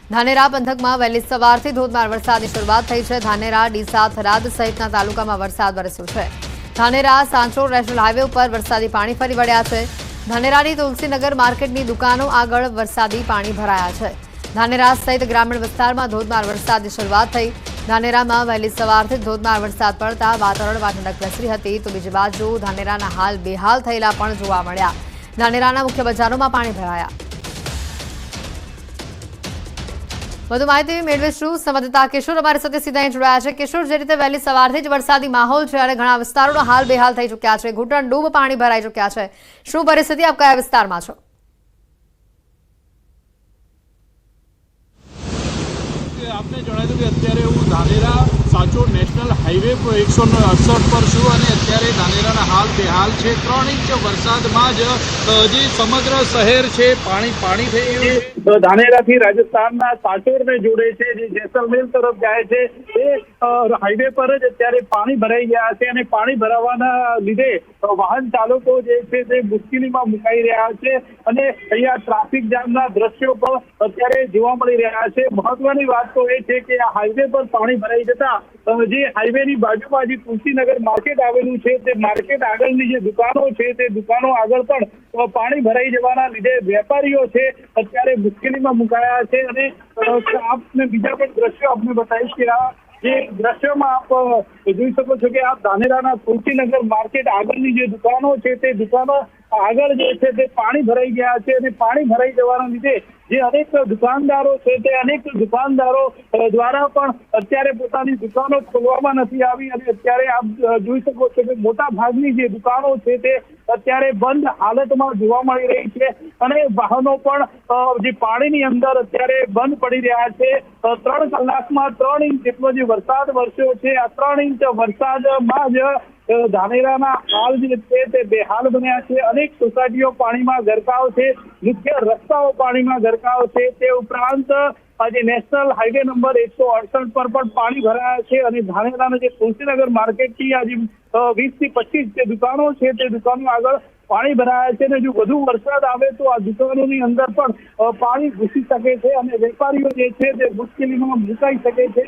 ધાનેરા પંથકમાં વહેલી સવારથી ધોધમાર વરસાદની શરૂઆત થઈ છે। ધાનેરા, ડીસા, થરાદ સહિતના તાલુકામાં વરસાદ વરસ્યો છે। ધાનેરા સાંચોર નેશનલ હાઈવે ઉપર વરસાદી પાણી ફરી વળ્યા છે। ધાનેરાની તુલસીનગર માર્કેટની દુકાનો આગળ વરસાદી પાણી ભરાયા છે। ધાનેરા સહિત ગ્રામીણ વિસ્તારમાં ધોધમાર વરસાદની શરૂઆત થઈ। ધાનેરામાં વહેલી સવારથી ધોધમાર વરસાદ પડતા વાતાવરણમાં ઠંડક પ્રસરી હતી, તો બીજી બાજુ ધાનેરાના હાલ બેહાલ થયેલા પણ જોવા મળ્યા। ધાનેરાના મુખ્ય બજારોમાં પાણી ભરાયા। વધુ માહિતી મેળવીશું સંવાદદાતા કિશોર અમારી સાથે સીધા જોડાયા છે। કિશોર, જે રીતે વહેલી સવારથી જ વરસાદી માહોલ છે અને ઘણા વિસ્તારોનો હાલ બેહાલ થઈ ચૂક્યા છે, ઘૂંટણ ડૂબ પાણી ભરાઈ ચૂક્યા છે, શું પરિસ્થિતિ આપ કયા વિસ્તારમાં છો? आपने जણાવ્યું કે અત્યારે હું ધાનેરા સાચોર નેશનલ હાઈવે પર 168 પર છું અને અત્યારે ધાનેરાના હાલ બેહાલ છે। 3 ઇંચ વરસાદમાં જ જે સમગ્ર શહેર છે પાણી થઈ ગયું છે। ધાનેરાથી રાજસ્થાનના સાચોરને જોડે છે, જે જેસલમેર તરફ જાય છે, એ હાઈવે પર જ અત્યારે પાણી ભરાઈ ગયા છે અને પાણી ભરાવાના લીધે વાહન ચાલકો જે છે તે મુશ્કેલીમાં મુકાઈ રહ્યા છે અને અહીંયા ટ્રાફિક જામના દ્રશ્યો પણ અત્યારે જોવા મળી રહ્યા છે। મહત્વની વાત તો એ છે કે આ હાઈવે પર પાણી ભરાઈ જતા જે હાઈવેની બાજુમાં જે તુલસીનગર માર્કેટ આવેલું છે, તે માર્કેટ આગળની જે દુકાનો છે તે દુકાનો આગળ પણ પાણી ભરાઈ જવાના લીધે વેપારીઓ છે અત્યારે મુશ્કેલીમાં મુકાયા છે। અને આપને બીજા પણ દ્રશ્યો આપને બતાવીશ કે આ જે દ્રશ્યોમાં આપ જોઈ શકો છો કે આ ધાનેરાના તુલસીનગર માર્કેટ આગળની જે દુકાનો છે તે દુકાનો આગળ જે છે તે પાણી ભરાઈ ગયા છે અને પાણી ભરાઈ જવાના લીધે જે અનેક દુકાનદારો છે તે અનેક દુકાનદારો દ્વારા પણ અત્યારે પોતાની દુકાનો ખોલવામાં નથી આવી અને અત્યારે આપ જોઈ શકો છો કે મોટા ભાગની જે દુકાનો છે તે અત્યારે બંધ હાલતમાં જોવા મળી રહી છે અને વાહનો પણ જે પાણીની અંદર અત્યારે બંધ પડી રહ્યા છે। 3 કલાકમાં 3 ઇંચ જેટલો જે વરસાદ વરસ્યો છે, આ 3 ઇંચ વરસાદમાં જ ધાનેરાના હાલ જે છે તે બેહાલ બન્યા છે। અનેક સોસાયટીઓ પાણીમાં ગરકાવ છે, મુખ્ય રસ્તાઓ પાણીમાં ગરકાવ છે। તે ઉપરાંત આજે નેશનલ હાઈવે નંબર 168 પર પણ પાણી ભરાયા છે અને ધાનેરાના જે તુલસીનગર માર્કેટથી આજે 20 થી 25 જે દુકાનો છે તે દુકાનો આગળ પાણી ભરાયા છે અને જો વધુ વરસાદ આવે તો આ દુકાનોની અંદર પણ પાણી ઘૂસી શકે છે અને વેપારીઓ જે છે તે મુશ્કેલીમાં મુકાઈ શકે છે।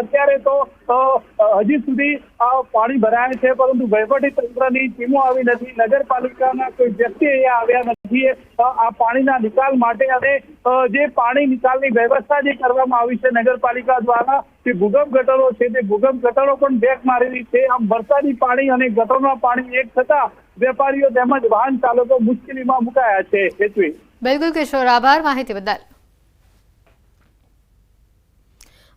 અત્યારે તો હજી સુધી આ પાણી ભરાયા છે, પરંતુ વહીવટી તંત્રની ટીમો આવી નથી, નગરપાલિકાના કોઈ વ્યક્તિ અહીંયા આવ્યા નથી આ પાણીના નિકાલ માટે અને જે પાણી નિકાલની વ્યવસ્થા જે કરવામાં આવી છે નગરપાલિકા દ્વારા, જે ભૂગર્ભ ગટરો છે તે ભૂગર્ભ ગટરો પણ બેક મારેલી છે। આમ વરસાદી પાણી અને ગટરના પાણી એક થતા વેપારીઓ તેમજ વાહન ચાલકો મુશ્કેલીમાં મુકાયા છે। હેતવી, બિલકુલ કિશોર, આભાર માહિતી બદલ।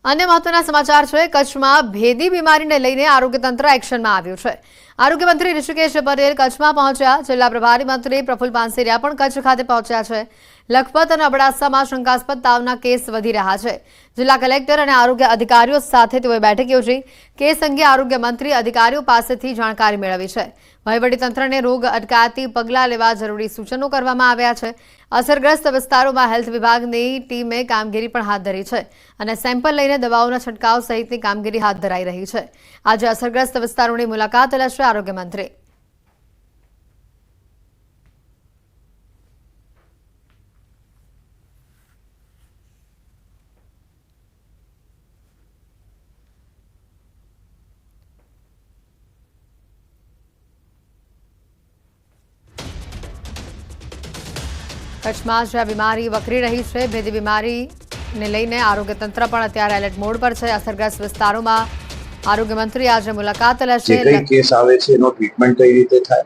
અન્ય મહત્વના સમાચાર છે। કચ્છમાં ભેદી બીમારીને લઈને આરોગ્ય તંત્ર એક્શનમાં આવ્યું છે। આરોગ્ય મંત્રી ઋષિકેશ પટેલ કચ્છમાં પહોંચ્યા। જિલ્લા પ્રભારી મંત્રી પ્રફુલ પાનસેરિયા પણ કચ્છ ખાતે પહોંચ્યા છે। લખપત અને અબડાસામાં શંકાસ્પદ તાવના કેસ વધી રહ્યા છે। જિલ્લા કલેક્ટર અને આરોગ્ય અધિકારીઓ સાથે તેઓએ બેઠક યોજી। કેસ અંગે આરોગ્ય મંત્રી અધિકારીઓ પાસેથી જાણકારી મેળવી છે। વહીવટીતંત્રને રોગ અટકાયતી પગલાં લેવા જરૂરી સૂચનો કરવામાં આવ્યા છે। અસરગ્રસ્ત વિસ્તારોમાં હેલ્થ વિભાગની ટીમે કામગીરી પણ હાથ ધરી છે અને સેમ્પલ લઈને દવાઓના છંટકાવ સહિતની કામગીરી હાથ ધરાઈ રહી છે। આજે અસરગ્રસ્ત વિસ્તારોની મુલાકાત લેશે આરોગ્ય મંત્રી। કચ્છમાં જ્યાં બીમારી વકરી રહી છે, ભેદી બીમારીને લઈને આરોગ્ય તંત્ર પણ અત્યારે એલર્ટ મોડ પર છે। અસરગ્રસ્ત વિસ્તારોમાં આરોગ્ય મંત્રી આજે મુલાકાત લેશે। જે કઈ કેસ આવે છે એનો ટ્રીટમેન્ટ કઈ રીતે થાય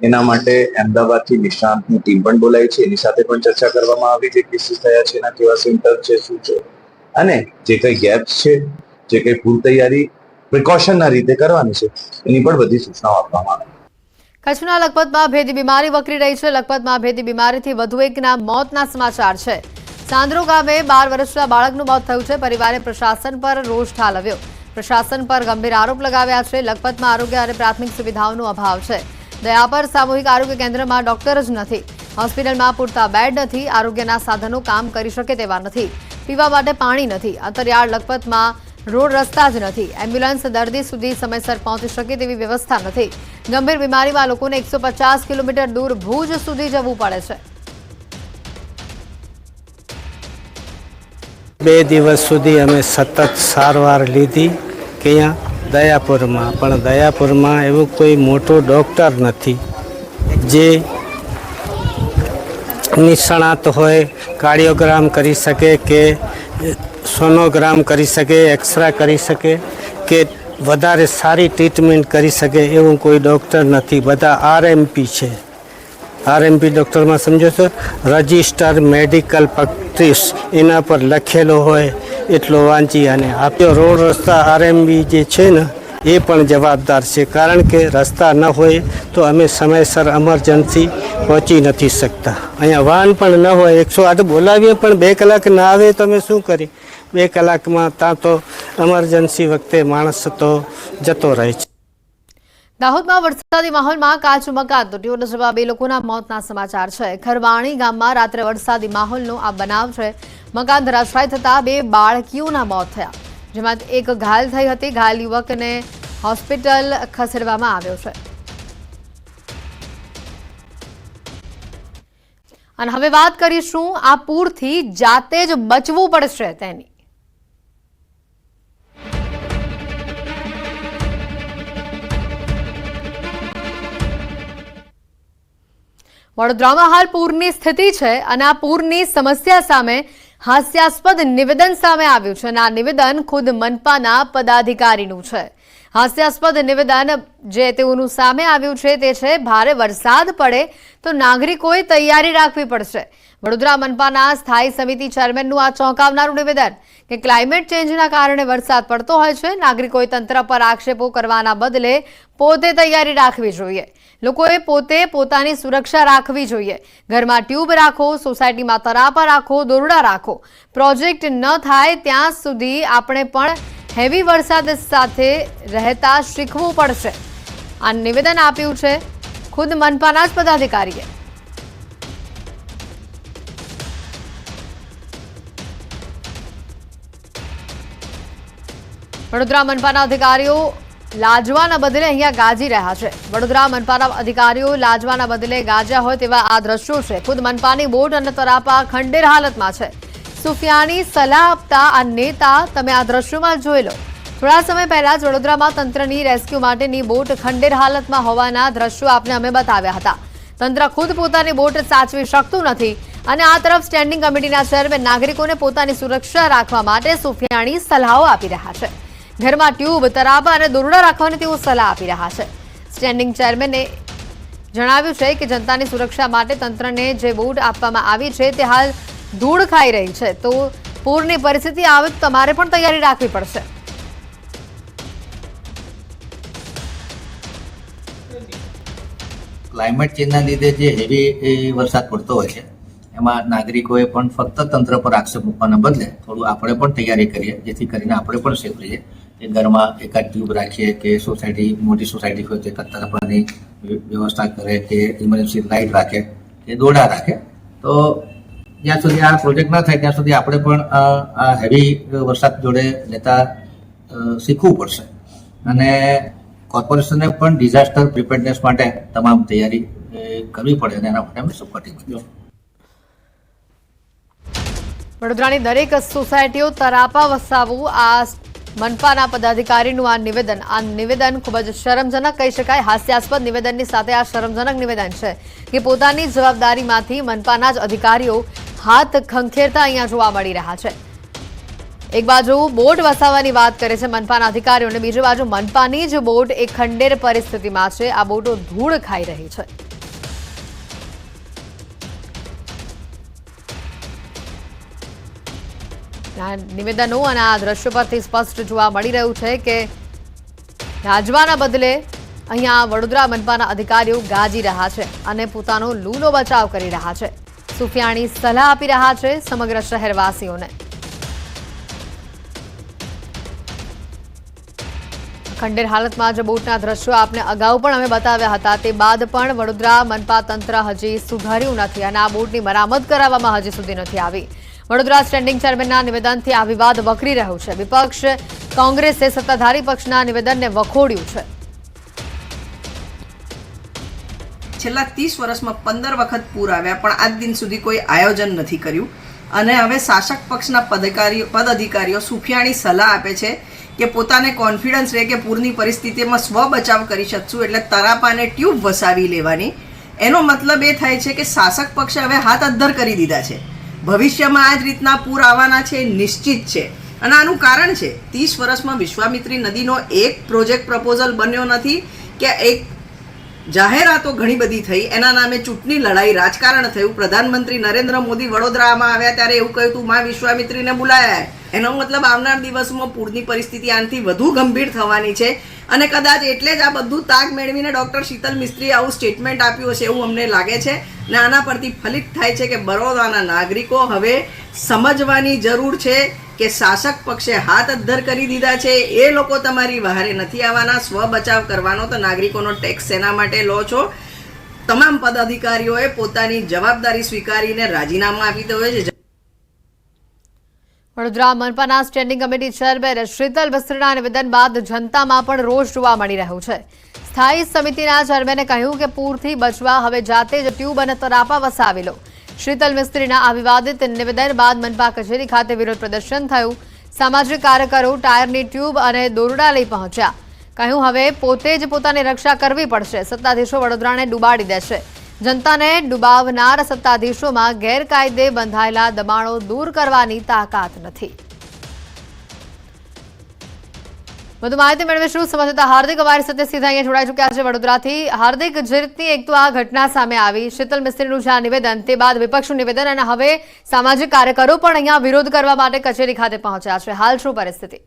એના માટે અમદાવાદથી નિષ્ણાંતની ટીમ પણ બોલાવી છે, એની સાથે પણ ચર્ચા કરવામાં આવી છે। કેસીસ થયા છે, એના કેવા સિમ્પટમ છે, શું છે અને જે કઈ ગેપ્સ છે, જે કઈ પૂર્વ તૈયારી પ્રિકોશનના રીતે કરવાની છે એની પણ બધી સૂચનાઓ આપવામાં આવી। કચ્છના લખપતમાં ભેદી બીમારી વકરી રહી છે। લખપતમાં ભેદી બીમારીથી વધુ એકના મોતના સમાચાર છે। સાંદ્રો ગામે 12 વર્ષના બાળકનું મોત થયું છે। પરિવારે પ્રશાસન પર રોષ ઠાલવ્યો, પ્રશાસન પર ગંભીર આરોપ લગાવ્યા છે। લખપતમાં આરોગ્ય અને પ્રાથમિક સુવિધાઓનો અભાવ છે। દયાપર સામૂહિક આરોગ્ય કેન્દ્રમાં ડોક્ટર જ નથી, હોસ્પિટલમાં પૂરતા બેડ નથી, આરોગ્યના સાધનો કામ કરી શકે તેવા નથી, પીવા માટે પાણી નથી, અંતરિયાળ લખપતમાં રોડ રસ્તા જ નથી, એમ્બ્યુલન્સ દર્દી સુધી સમયસર પહોંચી શકે તેવી વ્યવસ્થા નથી। ગંભીર બીમારીમાં લોકોને 150 કિલોમીટર દૂર ભુજ સુધી જવું પડે છે। 2 દિવસ સુધી અમે સતત સારવાર લીધી કે અહીંયા દયાપુરમાં, પણ દયાપુરમાં એવું કોઈ મોટો ડૉક્ટર નથી જે નિષ્ણાત હોય, કાર્ડિયોગ્રામ કરી શકે કે સોનોગ્રામ કરી શકે, એક્સરે કરી શકે કે વધારે સારી ટ્રીટમેન્ટ કરી શકે એવું કોઈ ડૉક્ટર નથી. બધા આરએમપી છે. આરએમપી ડૉક્ટરમાં સમજો છો, રજિસ્ટર મેડિકલ પ્રેક્ટિસ, એના પર લખેલો હોય એટલો વાંચી અને આપ્યો. રોડ રસ્તા આરએમપી જે છે ને એ પણ જવાબદાર છે, કારણ કે રસ્તા ન હોય તો અમે સમયસર એમરજન્સી પહોંચી નથી શકતા. અહીંયા વાહન પણ ન હોય, 108 બોલાવીએ પણ 2 કલાક ના આવે તો અમે શું કરીએ? 2 કલાકમાં ત્યાં તો એમરજન્સી વખતે માણસ તો જતો રહે છે. દાહોદમાં વરસાદી માહોલમાં કાચું મકાન તૂટ્યું જવા 2 લોકોના મોતના સમાચાર છે. ખરવાણી ગામમાં રાત્રે વરસાદી માહોલનો આ બનાવ છે. મકાન ધરાશાયી થતા 2 બાળકીઓના મોત થયા, જેમાં એક ઘાયલ થઈ હતી. ઘાયલ યુવકને હોસ્પિટલ ખસેડવામાં આવ્યો છે. અને હવે વાત કરીશું આ પૂરથી જાતે જ બચવું પડશે તેની. વડોદરામાં હાલ પૂરની સ્થિતિ છે અને આ પૂરની સમસ્યા સામે હાસ્યાસ્પદ નિવેદન સામે આવ્યું છે અને આ નિવેદન ખુદ મનપાના પદાધિકારીનું છે. હાસ્યાસ્પદ નિવેદન જે તેઓનું સામે આવ્યું છે તે છે, ભારે વરસાદ પડે તો નાગરિકોએ તૈયારી રાખવી પડશે. વડોદરા મનપાના સ્થાયી સમિતિ ચેરમેનનું આ ચોંકાવનારું નિવેદન કે ક્લાઇમેટ ચેન્જના કારણે વરસાદ પડતો હોય છે, નાગરિકોએ તંત્ર પર આક્ષેપો કરવાના બદલે પોતે તૈયારી રાખવી જોઈએ. લોકોએ પોતે પોતાની સુરક્ષા રાખવી જોઈએ. ઘરમાં ટ્યુબ રાખો, સોસાયટીમાં તરાપા રાખો, દોરડા રાખો. પ્રોજેક્ટ ન થાય ત્યાં સુધી આપણે પણ હેવી વરસાદ સાથે રહેતા શીખવું પડશે. આ નિવેદન આપ્યું છે ખુદ મનપાના જ પદાધિકારીએ. વડોદરા મનપાના અધિકારીઓ લાજવાના બદલે અહીંયા ગાજી રહ્યા છે. વડોદરા મનપાના અધિકારીઓ લાજવાના બદલે ગાજ્યા હોય તેવા આ દ્રશ્યો છે. ખુદ મનપાની બોટ અને તરાપા ખંડેર હાલતમાં છે. સુફિયાની સલાહ આપતા આ નેતા તમે આ દ્રશ્યોમાં જોઈ લો. થોડા સમય પહેલા જ વડોદરામાં તંત્રની રેસ્ક્યુ માટેની બોટ ખંડેર હાલતમાં હોવાના દ્રશ્યો આપને અમે બતાવ્યા હતા. તંત્ર ખુદ પોતાની બોટ સાચવી શકતું નથી અને આ તરફ સ્ટેન્ડિંગ કમિટીના ચેરમેન નાગરિકોને પોતાની સુરક્ષા રાખવા માટે સુફિયાની સલાહો આપી રહ્યા છે. ઘરમાં ટ્યુબ, તરાપા અને દોરડા રાખવાની તેઓ સલાહ આપી રહ્યા છે. સ્ટેન્ડિંગ ચેરમેને જણાવ્યું છે કે જનતાની સુરક્ષા માટે તંત્રને જે બોટ આપવામાં આવી છે તે હાલ ધૂળ ખાઈ રહી છે, તો પૂરની પરિસ્થિતિ આવે તો તમારે પણ તૈયારી રાખવી પડશે. ક્લાઇમેટ ચેન્જના લીધે જે હેવી વરસાદ પડતો હોય છે એમાં નાગરિકોએ પણ ફક્ત તંત્ર પર આક્ષેપ મૂકવાના બદલે થોડું આપણે પણ તૈયારી કરીએ, જેથી કરીને આપણે પણ સેફ રહીએ. કે ઘરમાં એકાદ ટ્યુબ રાખીએ કે સોસાયટી મોટી સોસાયટી હોય તો એકાદ તરફની વ્યવસ્થા કરે કે ઇમરજન્સી લાઇટ રાખે કે દોરડા રાખે. તો જ્યાં સુધી આ પ્રોજેક્ટ ના થાય ત્યાં સુધી આપણે પણ આ હેવી વરસાદ જોડે લેતા શીખવું પડશે અને કોર્પોરેશનને પણ ડિઝાસ્ટર પ્રિપેરનેસ માટે તમામ તૈયારી કરવી પડે અને એના માટે અમે સપોર્ટિંગ કરીશું. વડોદરાની દરેક સોસાયટીઓ તરાપા વસાવવું, આ મનપાના પદાધિકારીનું આ નિવેદન ખૂબ જ શરમજનક કહી શકાય. હાસ્યાસ્પદ નિવેદનની સાથે આ શરમજનક નિવેદન છે કે પોતાની જવાબદારીમાંથી મનપાના જ અધિકારીઓ હાથ ખંખેરતા અહીંયા જોવા મળી રહ્યા છે. એક બાજુ બોટ વસાવવાની વાત કરે છે મનપાના અધિકારીઓ અને બીજી બાજુ મનપાની જ બોટ એક ખંડેર પરિસ્થિતિમાં છે. આ બોટો ધૂળ ખાઈ રહી છે. નિવેદનો અને આ દ્રશ્યો પરથી સ્પષ્ટ જોવા મળી રહ્યું છે કે ગાજવાના બદલે અહીંયા વડોદરા મનપાના અધિકારીઓ ગાજી રહ્યા છે અને પોતાનો લૂલો બચાવ કરી રહ્યા છે. સુફિયાણી સલાહ આપી રહ્યા છે સમગ્ર શહેરવાસીઓને. ખંડેર હાલતમાં જે બોટના દ્રશ્યો આપને અગાઉ પણ અમે બતાવ્યા હતા, તે બાદ પણ વડોદરા મનપા તંત્ર હજી સુધર્યું નથી અને આ બોટની મરામત કરાવવામાં હજી સુધી નથી આવી. વડોદરા સ્ટેન્ડિંગ ચેરમેનના નિવેદનથી આ વિવાદ વકરી રહ્યો છે. વિપક્ષ કોંગ્રેસે સત્તાધારી પક્ષના નિવેદનને વખોડ્યું છે. છેલ્લા 30 વર્ષમાં 15 વખત પૂર આવ્યા પણ આજ દિન સુધી કોઈ આયોજન નથી કર્યું. અને હવે શાસક પક્ષના પદ અધિકારીઓ સુફિયાણી સલાહ આપે છે કે પોતાને કોન્ફિડન્સ રહે કે પૂરની પરિસ્થિતિમાં સ્વ બચાવ કરી શકશું એટલે તરાપાને ટ્યુબ વસાવી લેવાની. એનો મતલબ એ થાય છે કે શાસક પક્ષે હવે હાથ અદ્ધર કરી દીધા છે. ભવિષ્યમાં આ જ રીતના પૂર આવવાના છે નિશ્ચિત છે. અને આનું કારણ છે 30 વર્ષમાં વિશ્વામિત્રી નદીનો એક પ્રોજેક્ટ પ્રપોઝલ બન્યો નથી કે એક જાહેરાતો ઘણી બધી થઈ, એના નામે ચૂંટણી લડાઈ રાજકારણ થયું. પ્રધાનમંત્રી નરેન્દ્ર મોદી વડોદરામાં આવ્યા ત્યારે એવું કહ્યું હતું માં વિશ્વામિત્રીને બોલાયા. એનો મતલબ આવનાર દિવસમાં પૂરની પરિસ્થિતિ આનાથી વધુ ગંભીર થવાની છે. અને કદાચ એટલે જ આ બધું તાગ મેળવીને ડૉક્ટર શીતલ મિસ્ત્રીએ આવું સ્ટેટમેન્ટ આપ્યું હશે એવું અમને લાગે છે. ને આના પરથી ફલિત થાય છે કે બરોડાના નાગરિકો હવે સમજવાની જરૂર છે કે શાસક પક્ષે હાથ અદ્ધર કરી દીધા છે. એ લોકો તમારી વહારે નથી આવવાના. સ્વ બચાવ કરવાનો તો નાગરિકોનો ટેક્સ એના માટે લો છો. તમામ પદાધિકારીઓએ પોતાની જવાબદારી સ્વીકારીને રાજીનામું આપી દેવું છે. વડોદરા મનપાના સ્ટેન્ડિંગ કમિટી ચેરમેન શીતલ મિસ્ત્રીના નિવેદન બાદ જનતામાં પણ રોષ જોવા મળી રહ્યો છે. સ્થાયી સમિતિના ચેરમેને કહ્યું કે પૂરથી બચવા હવે જાતે જ ટ્યુબ અને તરાપા વસાવી લો. શીતલ મિસ્ત્રીના આ વિવાદિત નિવેદન બાદ મનપા કચેરી ખાતે વિરોધ પ્રદર્શન થયું. સામાજિક કાર્યકરો ટાયરની ટ્યુબ અને દોરડા લઈ પહોંચ્યા. કહ્યું હવે પોતે જ પોતાની રક્ષા કરવી પડશે. સત્તાધીશો વડોદરાને ડૂબાડી દેશે. જનતાને ડૂબાવનાર સત્તાધીશોમાં ગેરકાયદે બંધાયેલા દબાણો દૂર કરવાની તાકાત નથી. વધુ માહિતી મેળવીશું સંવાદદાતા હાર્દિક અમારી સાથે સીધા અહીંયા જોડાઈ ચૂક્યા છે વડોદરાથી. હાર્દિક, જે રીતની એક તો આ ઘટના સામે આવી, શીતલ મિસ્ત્રીનું જે આ નિવેદન, તે બાદ વિપક્ષનું નિવેદન અને હવે સામાજિક કાર્યકરો પણ અહીંયા વિરોધ કરવા માટે કચેરી ખાતે પહોંચ્યા છે. હાલ શું પરિસ્થિતિ?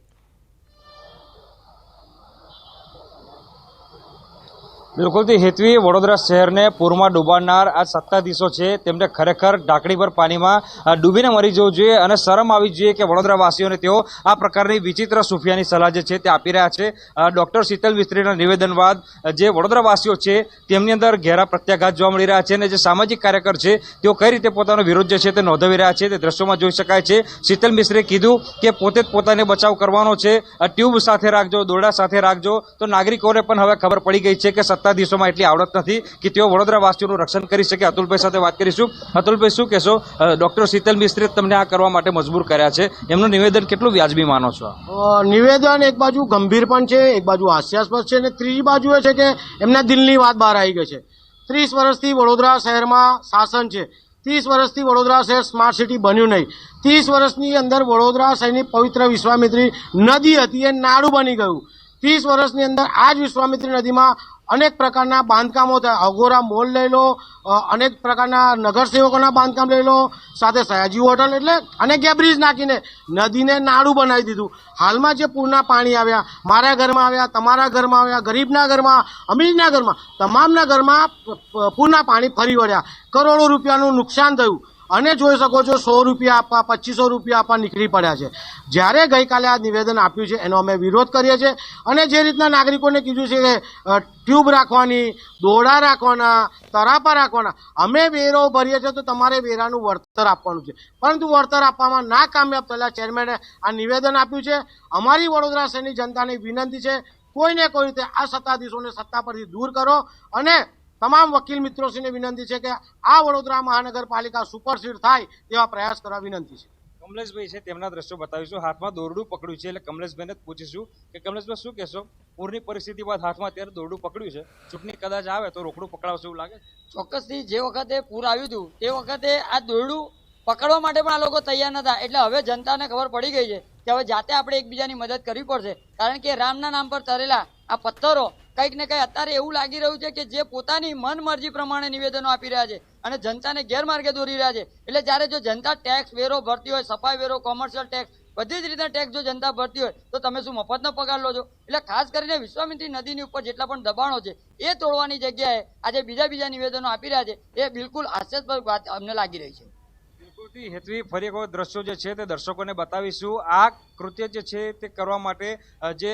બિલકુલથી હેતવી, વડોદરા શહેરને પૂરમાં ડૂબાડનાર આ સત્તાધીશો છે તેમને ખરેખર ઢાંકણી પર પાણીમાં ડૂબીને મરી જવું જોઈએ અને શરમ આવી જોઈએ કે વડોદરાવાસીઓને તેઓ આ પ્રકારની વિચિત્ર સુફિયાની સલાહ જે છે તે આપી રહ્યા છે. ડૉક્ટર શીતલ મિસ્ત્રીના નિવેદન બાદ જે વડોદરાવાસીઓ છે તેમની અંદર ઘેરા પ્રત્યાઘાત જોવા મળી રહ્યા છે અને જે સામાજિક કાર્યકર છે તેઓ કઈ રીતે પોતાનો વિરોધ જે છે તે નોંધાવી રહ્યા છે તે દ્રશ્યોમાં જોઈ શકાય છે. શીતલ મિસ્ત્રીએ કીધું કે પોતે જ પોતાને બચાવ કરવાનો છે, ટ્યુબ સાથે રાખજો, દોરડા સાથે રાખજો. તો નાગરિકોને પણ હવે ખબર પડી ગઈ છે કે સત્તાધીશોમાં એટલી આવડત નથી કે તેઓ વડોદરાવાસીઓનું રક્ષણ કરી શકે. અતુલભાઈ સાથે વાત કરીશું. અતુલભાઈ, શું કહેશો? ડોક્ટર શીતલ મિસ્ત્રીએ તમને આ કરવા માટે મજબૂર કર્યા છે, એમનું નિવેદન કેટલું વ્યાજબી માનો છો? નિવેદન એક બાજુ ગંભીર પણ છે, એક બાજુ હાસ્યાસ્પદ છે અને ત્રીજી બાજુ એ છે કે એમના દિલની વાત બહાર આવી ગઈ છે. 30 વર્ષથી વડોદરા શહેરમાં શાસન છે. 30 વર્ષથી વડોદરા શહેર સ્માર્ટ સિટી બન્યું નહીં. 30 વર્ષની અંદર વડોદરા શહેરની પવિત્ર વિશ્વામિત્રી નદી હતી એ નાડું બની ગયું. 30 વર્ષની અંદર આ જ વિશ્વામિત્રી નદીમાં અનેક પ્રકારના બાંધકામો થયા. અઘોરા મોલ લઈ લો, અનેક પ્રકારના નગરસેવકોના બાંધકામ લઈ લો, સાથે સયાજી હોટલ, એટલે અનેક બ્રિજ નાખીને નદીને નાડું બનાવી દીધું. હાલમાં જે પૂરના પાણી આવ્યા, મારા ઘરમાં આવ્યા, તમારા ઘરમાં આવ્યા, ગરીબના ઘરમાં, અમીરના ઘરમાં, તમામના ઘરમાં પૂરના પાણી ફરી વળ્યા. કરોડો રૂપિયાનું નુકસાન થયું અને જોઈ શકો છો 100 રૂપિયા આપવા, 2500 રૂપિયા આપવા નીકળી પડ્યા છે. જ્યારે ગઈકાલે આ નિવેદન આપ્યું છે એનો અમે વિરોધ કરીએ છીએ અને જે રીતના નાગરિકોને કીધું છે કે ટ્યુબ રાખવાની, દોરડા રાખવાના, તરાપા રાખવાના, અમે વેરો ભરીએ છીએ તો તમારે વેરાનું વળતર આપવાનું છે. પરંતુ વળતર આપવામાં ના કામયાબ થયેલા ચેરમેને આ નિવેદન આપ્યું છે. અમારી વડોદરા શહેરની જનતાની વિનંતી છે, કોઈને કોઈ રીતે આ સત્તાધીશોને સત્તા પરથી દૂર કરો અને તમામ વકીલ મિત્રોશ્રીને વિનંતી છે કે આ વડોદરા મહાનગરપાલિકા સુપરસીડ થાય તેવા પ્રયાસ કરવા વિનંતી છે. કમલેશભાઈ છે, તેમના દ્રશ્યો બતાવીશું. હાથમાં દોરડું પકડ્યું છે એટલે કમલેશભાઈને જ પૂછીશું કે કમલેશભાઈ શું કહેશો? પૂરની પરિસ્થિતિ બાદ હાથમાં અત્યારે દોરડું પકડ્યું છે, ચૂંટણી કદાચ આવે તો રોકડું પકડાવશે એવું લાગે? ચોક્કસથી જે વખતે પૂર આવ્યું હતું તે વખતે આ દોરડું પકડવા માટે પણ આ લોકો તૈયાર નતા. એટલે હવે જનતાને ખબર પડી ગઈ છે કે હવે જાતે આપણે એકબીજાની મદદ કરવી પડશે. કારણ કે રામના નામ પર તરેલા આ પથ્થરો કંઈક ને કંઈક અત્યારે એવું લાગી રહ્યું છે કે જે પોતાની મન મરજી પ્રમાણે નિવેદનો આપી રહ્યા છે અને જનતાને ગેરમાર્ગે દોરી રહ્યા છે. એટલે જ્યારે જો જનતા ટેક્સ વેરો ભરતી હોય, સફાઈ વેરો, કોમર્શિયલ ટેક્સ, બધી જ રીતના ટેક્સ જો જનતા ભરતી હોય તો તમે શું મફતનો પગાર લો છો? એટલે ખાસ કરીને વિશ્વામિત્રી નદીની ઉપર જેટલા પણ દબાણો છે એ તોડવાની જગ્યાએ આજે બીજા નિવેદનો આપી રહ્યા છે એ બિલકુલ હાસ્યાસ્પદ વાત અમને લાગી રહી છે. હેતવી, ફરી એક વખત દ્રશ્યો જે છે તે દર્શકોને બતાવીશું. આ કૃત્ય જે છે તે કરવા માટે જે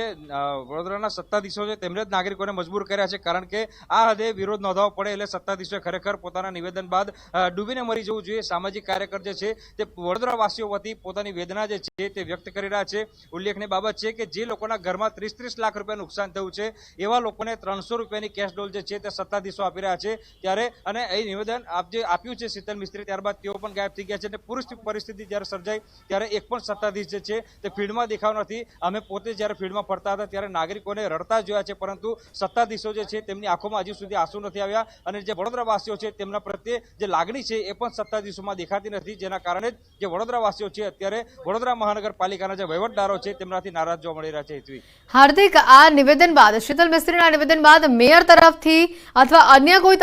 વડોદરાના સત્તાધીશો છે તેમણે જ નાગરિકોને મજબૂર કર્યા છે. કારણ કે આ હદે વિરોધ નોંધાવવો પડે એટલે સત્તાધીશોએ ખરેખર પોતાના નિવેદન બાદ ડૂબીને મરી જવું જોઈએ. સામાજિક કાર્યકર જે છે તે વડોદરાવાસીઓ વતી પોતાની વેદના જે છે તે વ્યક્ત કરી રહ્યા છે. ઉલ્લેખની બાબત છે કે જે લોકોના ઘરમાં 30-30 લાખ રૂપિયા નુકસાન થયું છે એવા લોકોને 300 રૂપિયાની કેશ ડોલ જે છે તે સત્તાધીશો આપી રહ્યા છે. ત્યારે અને એ નિવેદન જે આપ્યું છે શીતલ મિસ્ત્રી, ત્યારબાદ તેઓ પણ ગાયબ થઈ ગયા છે. છે અને પૂરી પરિસ્થિતિ જ્યારે સર્જાઈ ત્યારે એક પણ સત્તાધીશ જે છે તે ફિલ્ડમાં દેખાવ નથી. અમે પોતે જ્યારે ફિલ્ડમાં ફરતા હતા ત્યારે નાગરિકોને રડતા જોયા છે, પરંતુ સત્તાધીશો જે છે તેમની આંખોમાં હજી સુધી આંસુ નથી આવ્યા અને જે વડોદરાવાસીઓ છે તેમના પ્રત્યે જે લાગણી છે એ પણ સત્તાધીશોમાં દેખાતી નથી, જેના કારણે જે વડોદરાવાસીઓ છે અત્યારે વડોદરા મહાનગરપાલિકાના જે વહીવટદારો છે તેમનાથી નારાજ જોવા મળી રહ્યા છે. હેતવી, હાર્દિક, આ નિવેદન બાદ શીતલ મિસ્ત્રીના નિવેદન બાદ મેયર તરફથી અથવા અન્ય કોઈ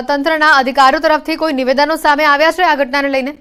તંત્રના અધિકારીઓ તરફથી કોઈ નિવેદનો સામે આવ્યા છે આ ઘટનાને લઈને?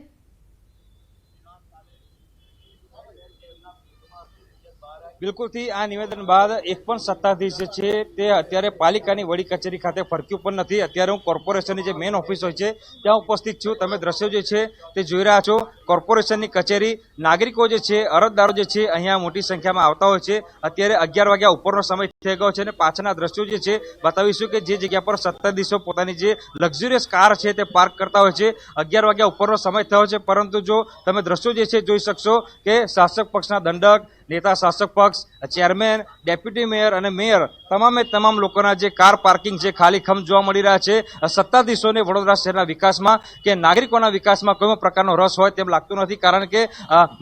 બિલકુલથી આ નિવેદન બાદ એક પણ સત્તાધીશ જે છે તે અત્યારે પાલિકાની વડી કચેરી ખાતે ફરક્યું પણ નથી. અત્યારે હું કોર્પોરેશનની જે મેઇન ઓફિસ હોય છે ત્યાં ઉપસ્થિત છું. તમે દ્રશ્યો જે છે તે જોઈ રહ્યા છો. કોર્પોરેશનની કચેરી, નાગરિકો જે છે, અરજદારો જે છે અહીંયા મોટી સંખ્યામાં આવતા હોય છે. અત્યારે 11 વાગ્યા ઉપરનો સમય થઈ ગયો છે અને પાછળના દ્રશ્યો જે છે બતાવીશું કે જે જગ્યા પર સત્તાધીશો પોતાની જે લક્ઝુરિયસ કાર છે તે પાર્ક કરતા હોય છે. 11 વાગ્યા ઉપરનો સમય થયો છે, પરંતુ જો તમે દ્રશ્યો જે છે જોઈ શકશો કે શાસક પક્ષના દંડક, નેતા શાસક પક્ષ, ચેરમેન, ડેપ્યુટી મેયર અને મેયર તમામે તમામ લોકોના જે કાર પાર્કિંગ છે ખાલીખમ જોવા મળી રહ્યા છે. સત્તાધીશોને વડોદરા શહેરના વિકાસમાં કે નાગરિકોના વિકાસમાં કોઈ પ્રકારનો રસ હોય તેમ લાગતું નથી, કારણ કે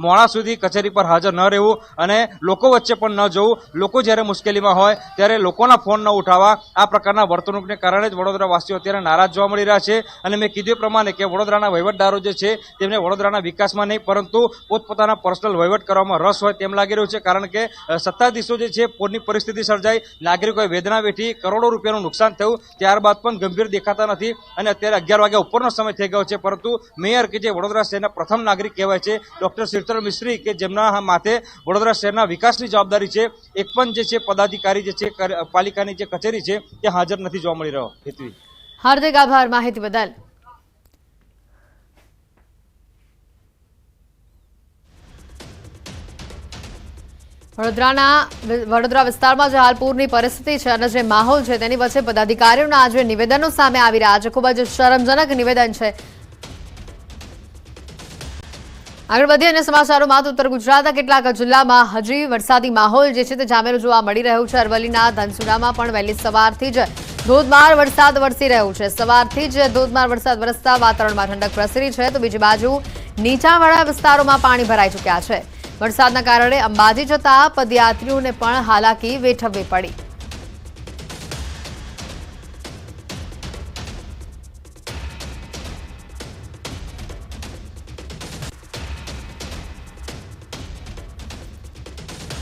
મોડા સુધી કચેરી પર હાજર ન રહેવું અને લોકો વચ્ચે પણ ન જવું, લોકો જ્યારે મુશ્કેલીમાં હોય ત્યારે લોકોના ફોન ન ઉઠાવવા, આ પ્રકારના વર્તણૂકને કારણે જ વડોદરાવાસીઓ અત્યારે નારાજ જોવા મળી રહ્યા છે. અને મેં કીધું પ્રમાણે કે વડોદરાના વહીવટદારો જે છે તેમને વડોદરાના વિકાસમાં નહીં પરંતુ પોતપોતાના પર્સનલ વહીવટ કરવામાં રસ હોય તેમ લાગી રહ્યું છે, કારણ કે સત્તાધીશો જે છે પૂરની પરિસ્થિતિ સર્જાઈ, નાગરિકોએ વેદના વેઠી, કરોડો રૂપિયાનું નુકસાન થયું, ત્યારબાદ પણ ગંભીર દેખાતા નથી. અને અત્યારે 11 વાગ્યા ઉપરનો સમય થઈ ગયો છે, પરંતુ મેયર કે જે વડોદરા શહેરના પ્રથમ નાગરિક કહેવાય છે, ડોક્ટર શીતલ મિસ્ત્રી કે જેમના માથે વડોદરા શહેરના વિકાસની જવાબદારી છે, એક પણ જે છે પદાધિકારી જે છે પાલિકાની જે કચેરી છે તે હાજર નથી જોવા મળી રહ્યો. હેતવી, હાર્દિક આભાર માહિતી બદલ. વડોદરા વિસ્તારમાં જે હાલ પૂરની પરિસ્થિતિ છે અને જે માહોલ છે તેની વચ્ચે પદાધિકારીઓના આજે નિવેદનો સામે આવી રહ્યા છે. ખૂબ જ શરમજનક નિવેદન છે. આગળ વધીએ અને સમાચારોમાં તો ઉત્તર ગુજરાતના કેટલાક જિલ્લામાં હજી વરસાદી માહોલ જે છે તે જામેલો જોવા મળી રહ્યું છે. અરવલ્લીના ધનસુરામાં પણ વહેલી સવારથી જ ધોધમાર વરસાદ વરસી રહ્યો છે. સવારથી જ ધોધમાર વરસાદ વરસતા વાતાવરણમાં ઠંડક પ્રસરી છે, તો બીજી બાજુ નીચાણવાળા વિસ્તારોમાં પાણી ભરાઈ ચૂક્યા છે. વરસાદના કારણે અંબાજી જતા પદયાત્રીઓને પણ હાલાકી વેઠવવી પડી.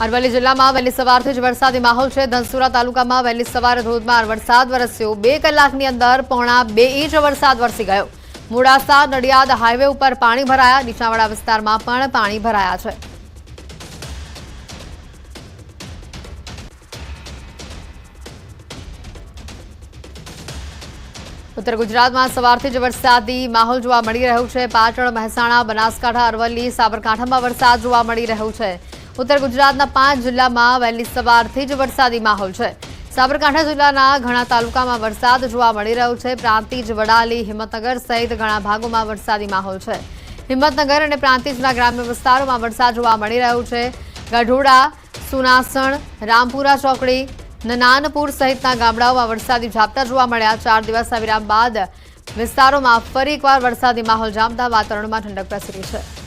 અરવલ્લી જિલ્લામાં વહેલી સવારથી જ વરસાદી માહોલ છે. ધનસુરા તાલુકામાં વહેલી સવારે ધોધમાર વરસાદ વરસ્યો. 2 કલાકની અંદર 1.5 ઇંચ વરસાદ વરસી ગયો. મોડાસા નડિયાદ હાઈવે ઉપર પાણી ભરાયા. નીચાણવાળા વિસ્તારમાં પણ પાણી ભરાયા છે. ઉત્તર ગુજરાતમાં સવારથી જ વરસાદી માહોલ જોવા મળી રહ્યો છે. પાટણ, મહેસાણા, બનાસકાંઠા, અરવલ્લી, સાબરકાંઠામાં વરસાદ જોવા મળી રહ્યો છે. ઉત્તર ગુજરાતના 5 જિલ્લામાં વહેલી સવારથી જ વરસાદી માહોલ છે. સાબરકાંઠા જિલ્લાના ઘણા તાલુકામાં વરસાદ જોવા મળી રહ્યો છે. પ્રાંતિજ, વડાલી, હિંમતનગર સહિત ઘણા ભાગોમાં વરસાદી માહોલ છે. હિંમતનગર અને પ્રાંતિજના ગ્રામ્ય વિસ્તારોમાં વરસાદ જોવા મળી રહ્યો છે. ગઢોડા, સુનાસણ, રામપુરા ચોકડી, નાનપુર સહિતના ગામડાઓમાં વરસાદી ઝાપટા જોવા મળ્યા. 4 દિવસના વિરામ બાદ વિસ્તારોમાં ફરી એકવાર વરસાદી માહોલ જામતા વાતાવરણમાં ઠંડક પ્રસરી છે.